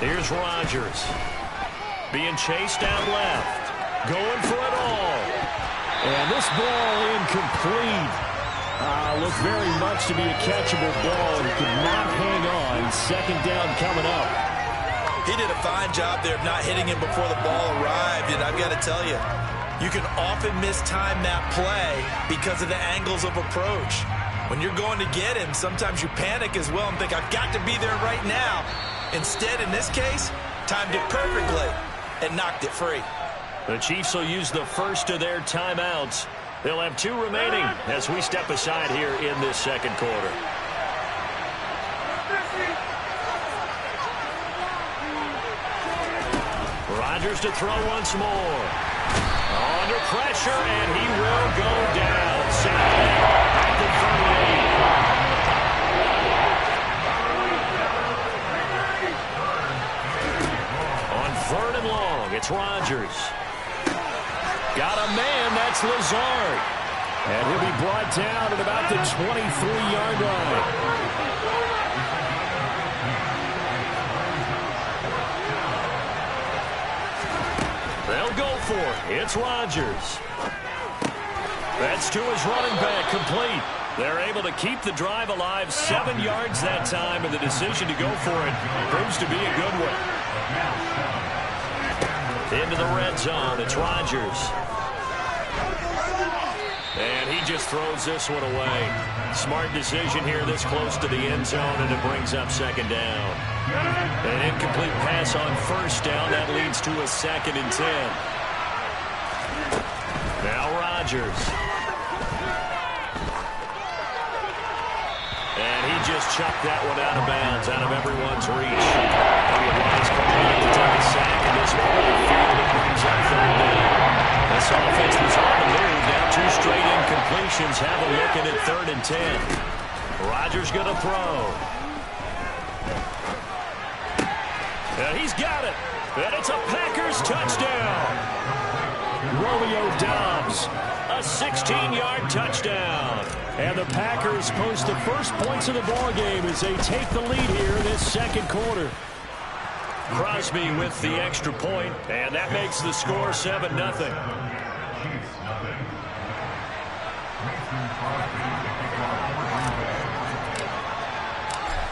Here's Rodgers. Being chased out left. Going for it all. And this ball incomplete. Looked very much to be a catchable ball and could not hang on. 2nd down coming up. He did a fine job there of not hitting him before the ball arrived, and I've got to tell you, you can often mistime that play because of the angles of approach. When you're going to get him, sometimes you panic as well and think, I've got to be there right now. Instead, in this case, timed it perfectly and knocked it free. The Chiefs will use the first of their timeouts They'll have 2 remaining as we step aside here in this second quarter. Rodgers to throw once more. Under pressure, and he will go down. Sacked at the 38. On 3rd and long, it's Rodgers. Got a man, that's Lazard. And he'll be brought down at about the 23-yard line. They'll go for it. It's Rodgers. That's to his running back, complete. They're able to keep the drive alive, 7 yards that time, and the decision to go for it proves to be a good one. Into the red zone, it's Rodgers. And he just throws this one away. Smart decision here this close to the end zone, and it brings up 2nd down. An incomplete pass on 1st down. That leads to a 2nd and 10. Now Rodgers. And he just chucked that one out of bounds, out of everyone's reach. The Lions come back to take a sack, and this one on the field, it brings up 3rd down. This offense was on the move. Now 2 straight incompletions. Have a look at it, 3rd and 10. Rodgers going to throw. And he's got it. And it's a Packers touchdown. Romeo Doubs, a 16-yard touchdown. And the Packers post the first points of the ballgame as they take the lead here in this second quarter. Crosby with the extra point, and that makes the score 7-0.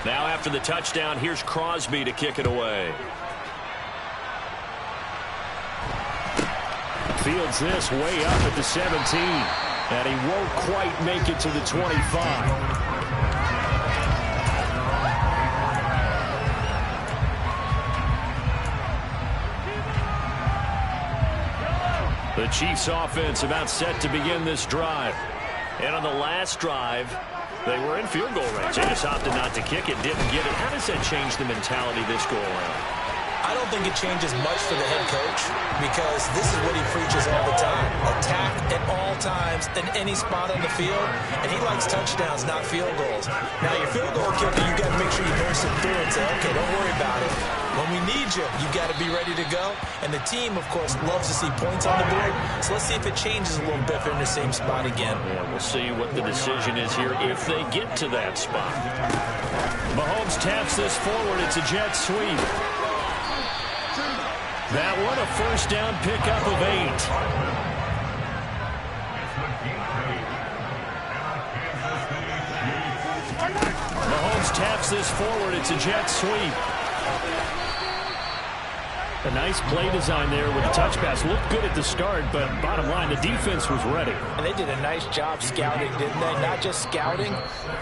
Now after the touchdown, here's Crosby to kick it away. Fields this way up at the 17, and he won't quite make it to the 25. The Chiefs offense about set to begin this drive. And on the last drive, they were in field goal range. They just opted not to kick it, didn't get it. How does that change the mentality this go around? I don't think it changes much for the head coach because this is what he preaches all the time. Attack at all times in any spot on the field, and he likes touchdowns, not field goals. Now, your field goal kicker, you got to make sure you nurse it through and say, okay, don't worry about it. When we need you, you got to be ready to go. And the team, of course, loves to see points on the board. So let's see if it changes a little bit if they're in the same spot again. Yeah, we'll see what the decision is here if they get to that spot. Mahomes taps this forward. It's a jet sweep. That one, a first down pickup of 8. Mahomes taps this forward. It's a jet sweep. A nice play design there with the touch pass. Looked good at the start, but bottom line, the defense was ready. And they did a nice job scouting, didn't they? Not just scouting,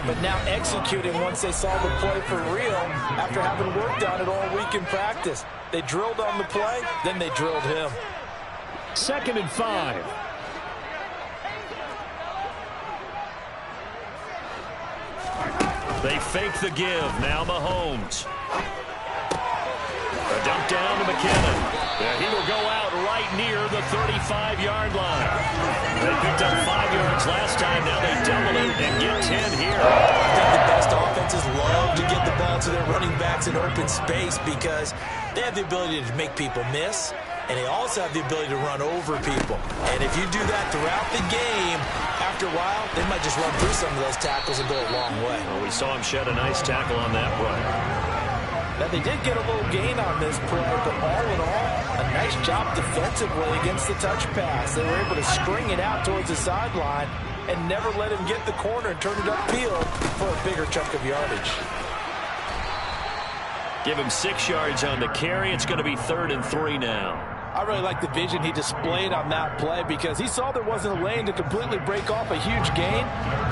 but now executing once they saw the play for real after having worked on it all week in practice. They drilled on the play, then they drilled him. 2nd and 5. They fake the give. Now Mahomes. A dump down to McKinnon. Yeah, he will go out right near the 35-yard line. They picked up 5 yards last time. Now they double it and get 10 here. I think the best offenses love to get the ball to their running backs in open space because they have the ability to make people miss, and they also have the ability to run over people. And if you do that throughout the game, after a while, they might just run through some of those tackles and go a long way. Well, we saw him shed a nice tackle on that run. Now, they did get a little gain on this play, but all in all, a nice job defensively against the touch pass. They were able to string it out towards the sideline and never let him get the corner and turn it upfield for a bigger chunk of yardage. Give him 6 yards on the carry. It's going to be 3rd and 3 now. I really like the vision he displayed on that play because he saw there wasn't a lane to completely break off a huge gain.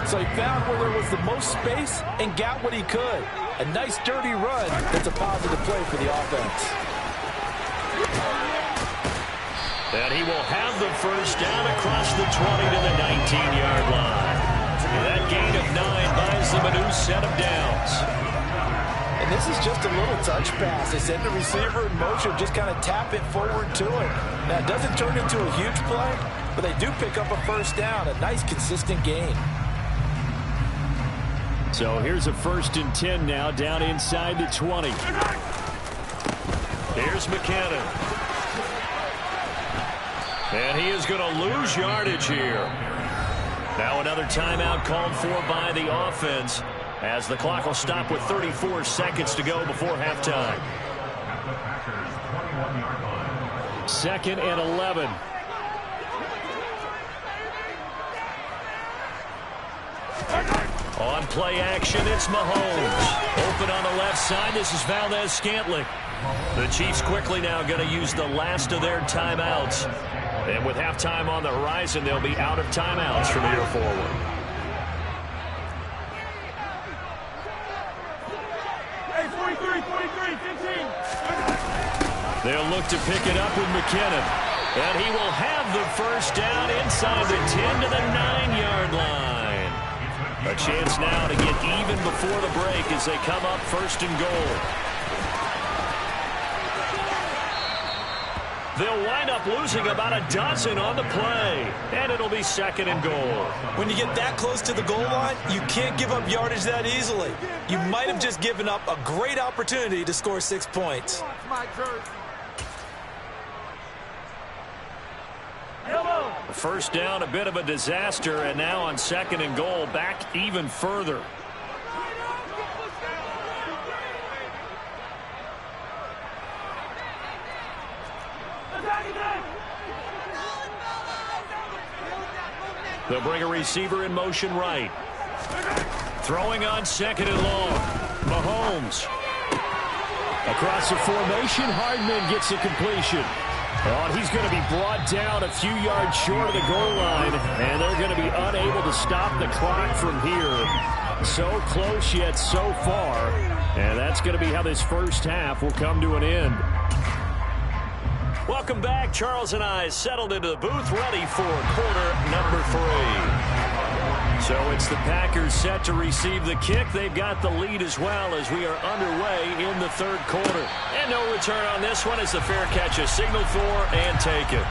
So he found where there was the most space and got what he could. A nice dirty run that's a positive play for the offense. And he will have the first down across the 20 to the 19-yard line. And that gain of 9 buys them a new set of downs. And this is just a little touch pass. They send the receiver in motion, just kind of tap it forward to him. Now, it doesn't turn into a huge play, but they do pick up a first down, a nice, consistent gain. So here's a 1st and 10 now, down inside the 20. Here's McKinnon. And he is going to lose yardage here. Now another timeout called for by the offense, as the clock will stop with 34 seconds to go before halftime. 2nd and 11. On play action, it's Mahomes. Open on the left side, this is Valdez-Scantling. The Chiefs quickly now going to use the last of their timeouts. And with halftime on the horizon, they'll be out of timeouts from here forward. Hey, 43, 15. They'll look to pick it up with McKinnon. And he will have the first down inside the 10 to the 9-yard line. A chance now to get even before the break as they come up 1st and goal. They'll wind up losing about a dozen on the play. And it'll be 2nd and goal. When you get that close to the goal line, you can't give up yardage that easily. You might have just given up a great opportunity to score 6 points. First down, a bit of a disaster, and now on 2nd and goal, back even further. They'll bring a receiver in motion right. Throwing on 2nd and long. Mahomes. Across the formation, Hardman gets a completion. Oh, he's going to be brought down a few yards short of the goal line, and they're going to be unable to stop the clock from here. So close yet so far, and that's going to be how this first half will come to an end. Welcome back. Charles and I settled into the booth, ready for quarter number 3. So it's the Packers set to receive the kick. They've got the lead as well as we are underway in the 3rd quarter. And no return on this one as the fair catch is signaled for and taken.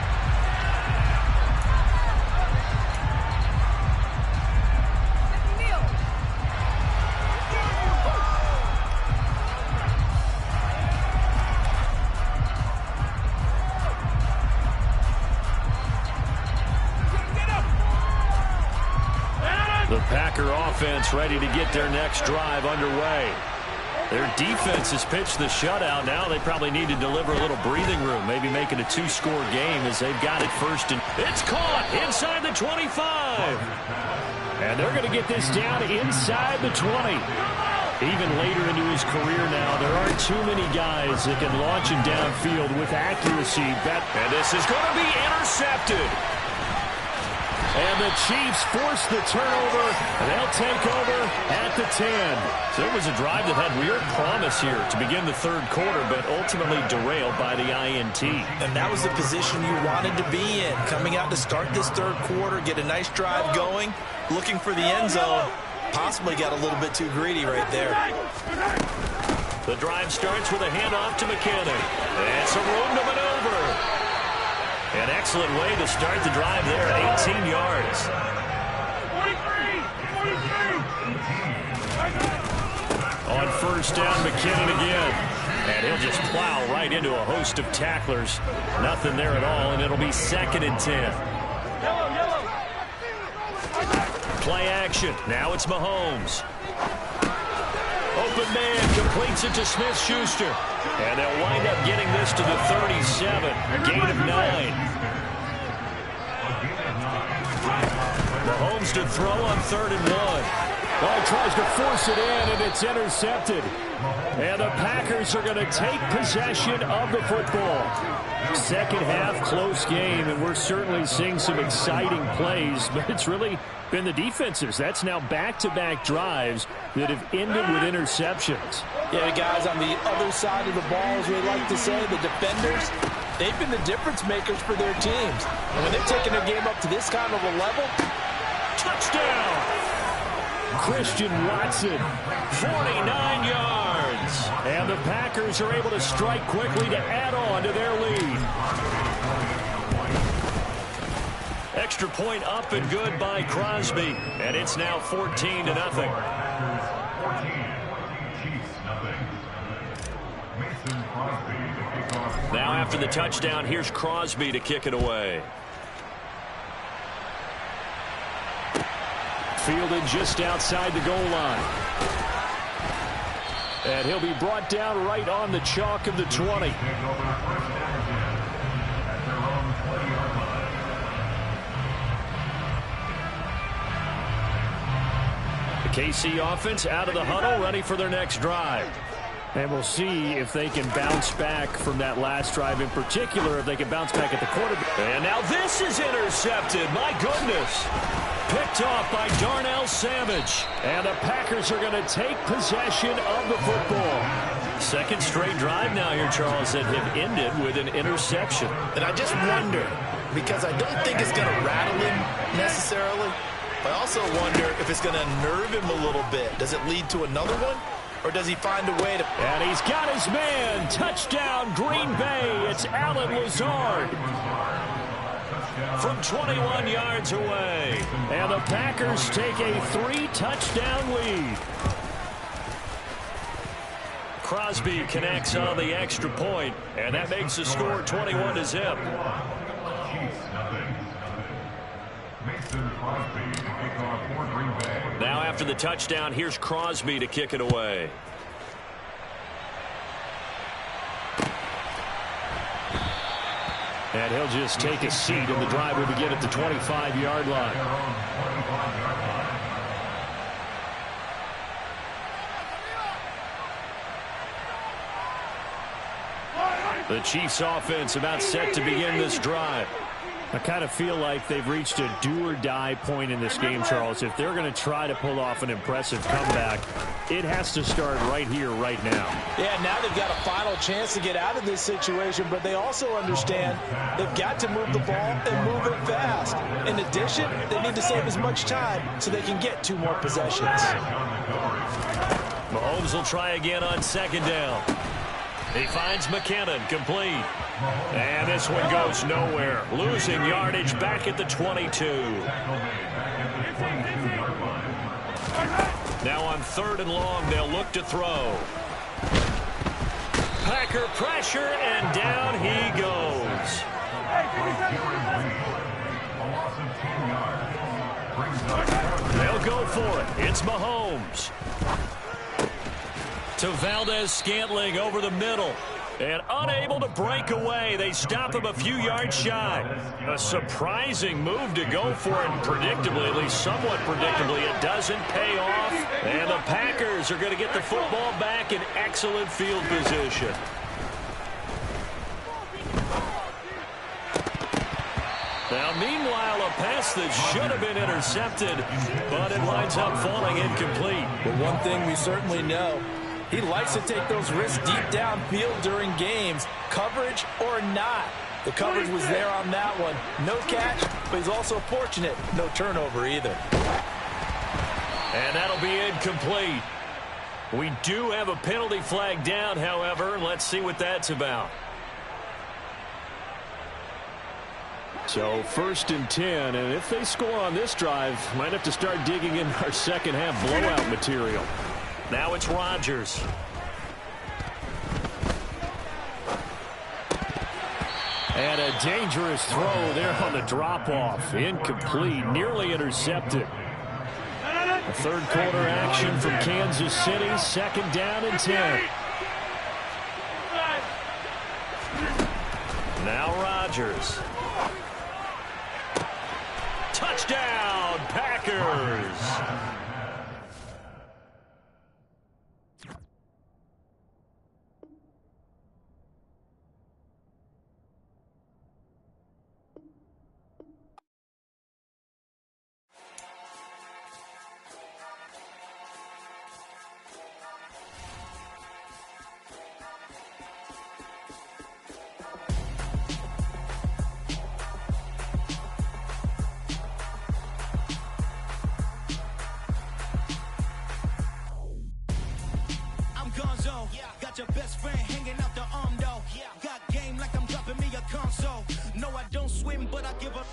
The Packer offense ready to get their next drive underway. Their defense has pitched the shutout. Now they probably need to deliver a little breathing room, maybe make it a 2-score game as they've got it 1st and it's caught inside the 25. And they're going to get this down inside the 20. Even later into his career now, there aren't too many guys that can launch it downfield with accuracy. And this is going to be intercepted. And the Chiefs force the turnover. They'll take over at the 10. So it was a drive that had real promise here to begin the 3rd quarter, but ultimately derailed by the INT. And that was the position you wanted to be in. Coming out to start this 3rd quarter, get a nice drive going, looking for the end zone. Possibly got a little bit too greedy right there. The drive starts with a handoff to McKinnon. And some room to maneuver. An excellent way to start the drive there at 18 yards. 43. On 1st down, McKinnon again. And he'll just plow right into a host of tacklers. Nothing there at all, and it'll be 2nd and 10. Play action. Now it's Mahomes. Open man completes it to Smith-Schuster. And they'll wind up getting this to the 37. A gain of 9. Mahomes to throw on 3rd and 1. Oh, tries to force it in, and it's intercepted. And the Packers are going to take possession of the football. 2nd half, close game, and we're certainly seeing some exciting plays, but it's really been the defenses. That's now back-to-back drives that have ended with interceptions. Yeah, guys, on the other side of the ball, as we like to say, the defenders they've been the difference makers for their teams. And when they're taking their game up to this kind of a level, touchdown! Christian Watson, 49 yards. And the Packers are able to strike quickly to add on to their lead. Extra point up and good by Crosby. And it's now 14-0. Now after the touchdown, here's Crosby to kick it away. Fielded just outside the goal line. And he'll be brought down right on the chalk of the 20. The KC offense out of the huddle, ready for their next drive. And we'll see if they can bounce back from that last drive, in particular, if they can bounce back at the quarterback. And now this is intercepted. My goodness. Picked off by Darnell Savage. And the Packers are going to take possession of the football. Second straight drive now here, Charles, that have ended with an interception. And I just wonder, because I don't think it's going to rattle him necessarily. I also wonder if it's going to nerve him a little bit. Does it lead to another one? Or does he find a way to... And he's got his man. Touchdown, Green Bay. It's Allen Lazard. From 21 yards away. And the Packers take a 3-touchdown lead. Crosby connects on the extra point, and that makes the score 21-0. Now after the touchdown, here's Crosby to kick it away. And he'll just take a seat, and the drive will begin at the 25-yard line. The Chiefs offense about set to begin this drive. I kind of feel like they've reached a do-or-die point in this game, Charles. If they're going to try to pull off an impressive comeback, it has to start right here, right now. Yeah, now they've got a final chance to get out of this situation, but they also understand they've got to move the ball and move it fast. In addition, they need to save as much time so they can get 2 more possessions. Mahomes will try again on second down. He finds McKinnon, complete. And this one goes nowhere. Losing yardage back at the 22. Now on 3rd and long, they'll look to throw. Packer pressure, and down he goes. They'll go for it. It's Mahomes. To Valdez-Scantling over the middle. And unable to break away. They stop him a few yards shy. A surprising move to go for it. Predictably, at least somewhat predictably, it doesn't pay off. And the Packers are going to get the football back in excellent field position. Now, meanwhile, a pass that should have been intercepted, but it winds up falling incomplete. But one thing we certainly know, he likes to take those risks deep downfield during games, coverage or not. The coverage was there on that one. No catch, but he's also fortunate. No turnover either. And that'll be incomplete. We do have a penalty flag down, however. Let's see what that's about. So 1st and 10, and if they score on this drive, might have to start digging in our second half blowout material. Now it's Rodgers. And a dangerous throw there on the drop-off. Incomplete, nearly intercepted. A 3rd quarter action from Kansas City, 2nd down and 10. Now Rodgers. Touchdown, Packers. No, I don't swim, but I give a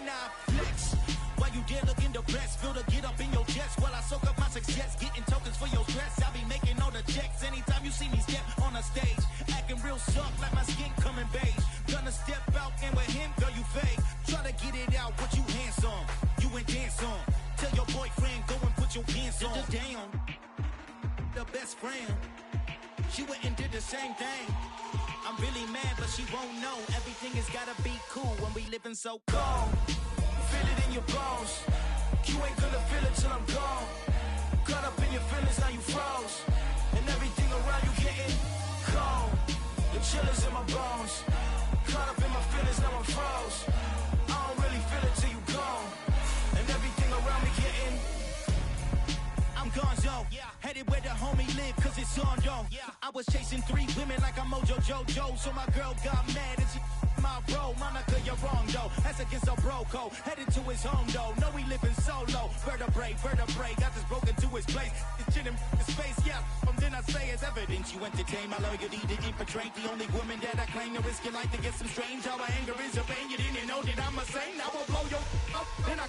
nah flex. While you there looking depressed, feel the get up in your chest while I soak up my success, getting tokens for your stress. I be making all the checks anytime you see me step on a stage, acting real soft like my skin coming beige. Gonna step out and with him, girl, you fake. Try to get it out, what you handsome, you ain't dance on. Tell your boyfriend, go and put your pants on. Down, the best friend, she went and did the same thing. I'm really mad, but she won't know. Everything has gotta be cool when we living so cold. Feel it in your bones. You ain't gonna feel it till I'm gone. Caught up in your feelings, now you froze. And everything around you getting cold. The chill is in my bones. Caught up in my feelings, now I'm froze. I don't really feel it till you gone. And everything around me getting I'm gonzo, headed where the homie live, cause it's on, though. I was chasing 3 women like I'm Mojo Jojo, so my girl got mad and she my bro. Monica, you're wrong, though. That's against our bro code. Headed to his home, though. No, we living solo. Vertebrae, got this broken to his place. It's chin in his face, yeah. Then I say it's evidence you entertain my loyalty to infiltrate. The only woman that I claim to risk your life to get some strange. How my anger is a pain. You didn't know that I'm a saint. I will blow your up, then I